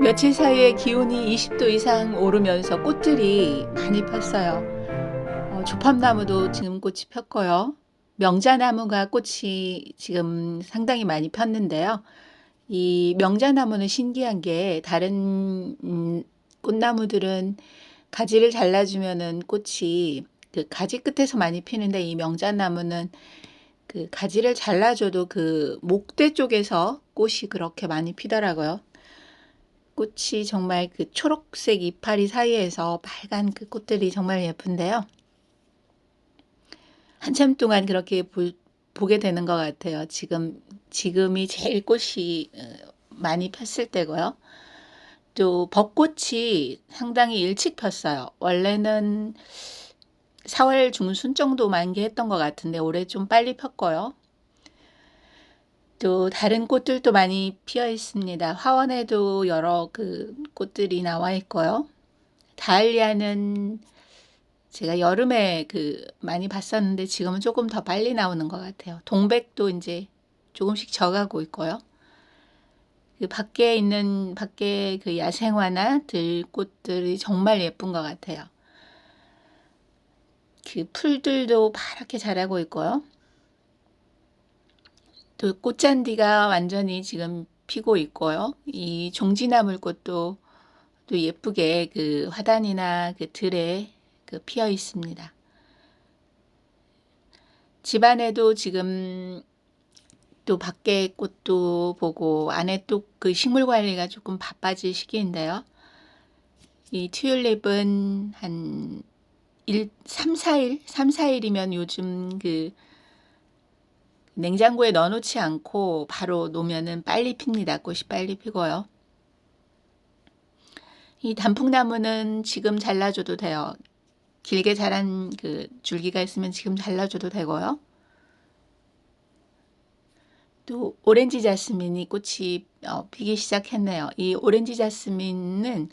며칠 사이에 기온이 20도 이상 오르면서 꽃들이 많이 폈어요. 조팝나무도 지금 꽃이 폈고요. 명자나무가 꽃이 지금 상당히 많이 폈는데요. 이 명자나무는 신기한 게 다른 꽃나무들은 가지를 잘라주면은 꽃이 그 가지 끝에서 많이 피는데, 이 명자나무는 그 가지를 잘라줘도 그 목대 쪽에서 꽃이 그렇게 많이 피더라고요. 꽃이 정말 그 초록색 이파리 사이에서 빨간 그 꽃들이 정말 예쁜데요. 한참 동안 그렇게 보게 되는 것 같아요. 지금이 제일 꽃이 많이 폈을 때고요. 또 벚꽃이 상당히 일찍 폈어요. 원래는 4월 중순 정도 만개했던 것 같은데 올해 좀 빨리 폈고요. 또 다른 꽃들도 많이 피어 있습니다. 화원에도 여러 그 꽃들이 나와 있고요. 다알리아는 제가 여름에 많이 봤었는데 지금은 조금 더 빨리 나오는 것 같아요. 동백도 이제 조금씩 져가고 있고요. 그 밖에 그 야생화나 들꽃들이 정말 예쁜 것 같아요. 그 풀들도 파랗게 자라고 있고요. 또 꽃잔디가 완전히 지금 피고 있고요. 이 종지나물꽃도 또 예쁘게 그 화단이나 그 들에 피어 있습니다. 집안에도 지금 또 밖에 꽃도 보고 안에 또 그 식물 관리가 조금 바빠질 시기인데요. 이 튤립은 한 3, 4일? 3, 4일이면 요즘 그 냉장고에 넣어놓지 않고 바로 놓으면은 빨리 핍니다. 꽃이 빨리 피고요. 이 단풍나무는 지금 잘라줘도 돼요. 길게 자란 그 줄기가 있으면 지금 잘라줘도 되고요. 또 오렌지 자스민이 꽃이 피기 시작했네요. 이 오렌지 자스민은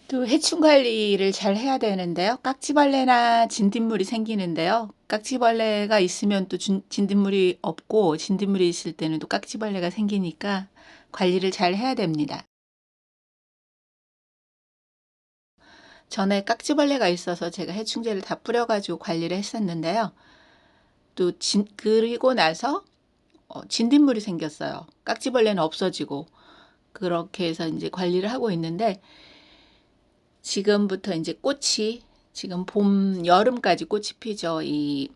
또 해충 관리를 잘 해야 되는데요. 깍지벌레나 진딧물이 생기는데요. 깍지벌레가 있으면 또 진딧물이 없고, 진딧물이 있을 때는 또 깍지벌레가 생기니까 관리를 잘 해야 됩니다. 전에 깍지벌레가 있어서 제가 해충제를 다 뿌려가지고 관리를 했었는데요. 또 그리고 나서 진딧물이 생겼어요. 깍지벌레는 없어지고 그렇게 해서 이제 관리를 하고 있는데, 지금부터 이제 꽃이 지금 여름까지 꽃이 피죠. 이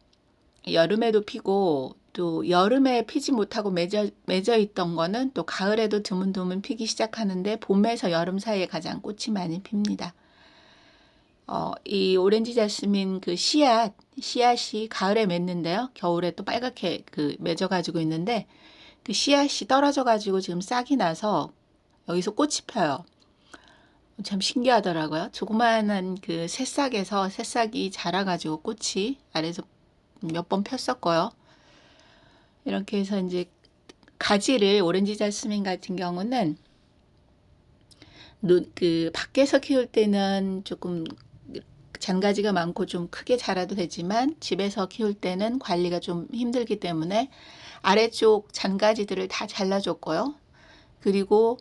여름에도 피고 또 여름에 피지 못하고 맺어 있던 거는 또 가을에도 드문드문 피기 시작하는데, 봄에서 여름 사이에 가장 꽃이 많이 핍니다. 이 오렌지 자스민 그 씨앗이 가을에 맺는데요. 겨울에 또 빨갛게 맺어 가지고 있는데, 그 씨앗이 떨어져 가지고 지금 싹이 나서 여기서 꽃이 펴요. 참 신기하더라고요. 조그마한 그 새싹이 자라가지고 꽃이 아래서 몇 번 폈었고요. 이렇게 해서 이제 가지를, 오렌지 자스민 같은 경우는 밖에서 키울 때는 조금 잔가지가 많고 좀 크게 자라도 되지만, 집에서 키울 때는 관리가 좀 힘들기 때문에 아래쪽 잔가지들을 다 잘라줬고요. 그리고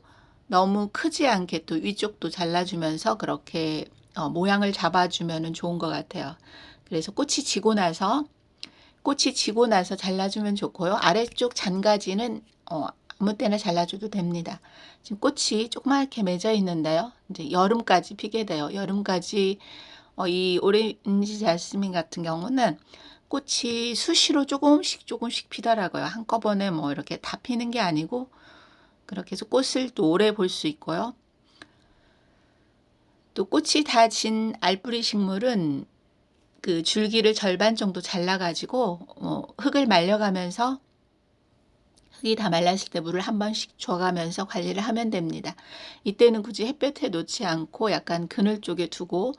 너무 크지 않게 또 위쪽도 잘라주면서 그렇게 모양을 잡아주면 좋은 것 같아요. 그래서 꽃이 지고 나서 잘라주면 좋고요. 아래쪽 잔가지는 아무 때나 잘라줘도 됩니다. 지금 꽃이 조그맣게 맺어 있는데요. 이제 여름까지 피게 돼요. 여름까지 이 오렌지 자스민 같은 경우는 꽃이 수시로 조금씩 피더라고요. 한꺼번에 뭐 이렇게 다 피는 게 아니고, 그렇게 해서 꽃을 또 오래 볼 수 있고요. 또 꽃이 다 진 알뿌리 식물은 그 줄기를 절반 정도 잘라가지고 흙을 말려가면서, 흙이 다 말랐을 때 물을 한 번씩 줘가면서 관리를 하면 됩니다. 이때는 굳이 햇볕에 놓지 않고 약간 그늘 쪽에 두고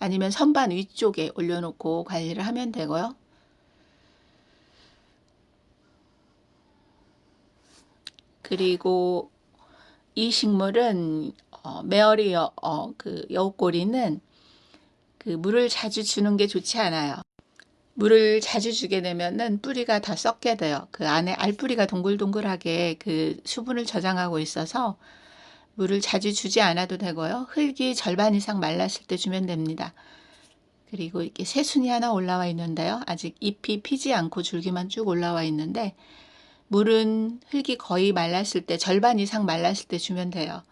아니면 선반 위쪽에 올려놓고 관리를 하면 되고요. 그리고 이 식물은 메어리 그 여우꼬리는 그 물을 자주 주는 게 좋지 않아요. 물을 자주 주게 되면은 뿌리가 다 썩게 돼요. 그 안에 알뿌리가 동글동글하게 그 수분을 저장하고 있어서 물을 자주 주지 않아도 되고요. 흙이 절반 이상 말랐을 때 주면 됩니다. 그리고 이렇게 새순이 하나 올라와 있는데요. 아직 잎이 피지 않고 줄기만 쭉 올라와 있는데 물은 흙이 거의 말랐을 때, 절반 이상 말랐을 때 주면 돼요.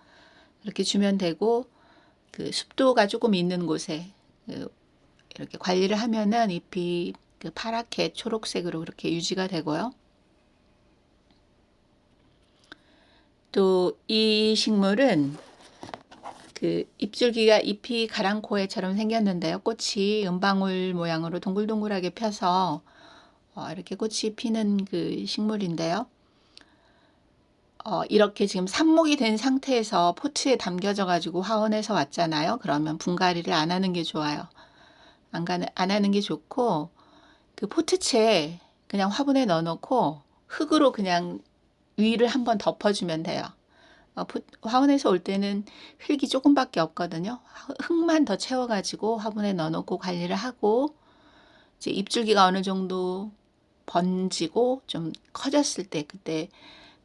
이렇게 주면 되고 그 습도가 조금 있는 곳에 이렇게 관리를 하면은 잎이 그 파랗게 초록색으로 그렇게 유지가 되고요. 또 이 식물은 그 잎줄기가 잎이 가랑코에처럼 생겼는데요. 꽃이 은방울 모양으로 동글동글하게 펴서 이렇게 꽃이 피는 그 식물인데요. 이렇게 지금 삽목이 된 상태에서 포트에 담겨져 가지고 화원에서 왔잖아요. 그러면 분갈이를 안 하는 게 좋아요. 안 하는 게 좋고 그 포트채에 그냥 화분에 넣어놓고 흙으로 그냥 위를 한번 덮어주면 돼요. 화분에서 올 때는 흙이 조금밖에 없거든요. 흙만 더 채워가지고 화분에 넣어놓고 관리를 하고 이제 잎줄기가 어느 정도 번지고 좀 커졌을 때 그때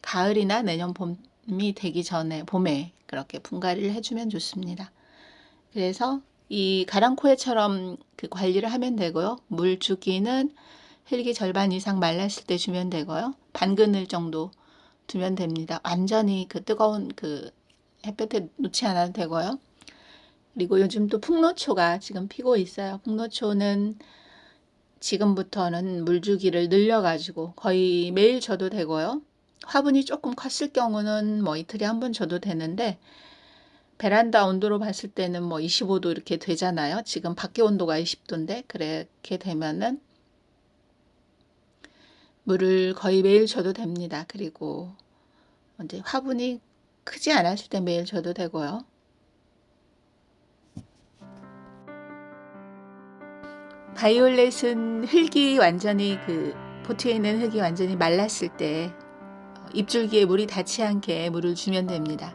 가을이나 내년 봄이 되기 전에 봄에 그렇게 분갈이를 해주면 좋습니다. 그래서 이 가랑코에처럼 그 관리를 하면 되고요. 물 주기는 흙이 절반 이상 말랐을 때 주면 되고요. 반 그늘 정도 두면 됩니다. 완전히 그 뜨거운 그 햇볕에 놓지 않아도 되고요. 그리고 요즘 또 풍노초가 지금 피고 있어요. 풍노초는 지금부터는 물주기를 늘려가지고 거의 매일 줘도 되고요. 화분이 조금 컸을 경우는 뭐 이틀에 한 번 줘도 되는데 베란다 온도로 봤을 때는 뭐 25도 이렇게 되잖아요. 지금 밖에 온도가 20도인데 그렇게 되면은 물을 거의 매일 줘도 됩니다. 그리고 이제 화분이 크지 않았을 때 매일 줘도 되고요. 바이올렛은 흙이 완전히 그 포트에 있는 흙이 완전히 말랐을 때 잎줄기에 물이 닿지 않게 물을 주면 됩니다.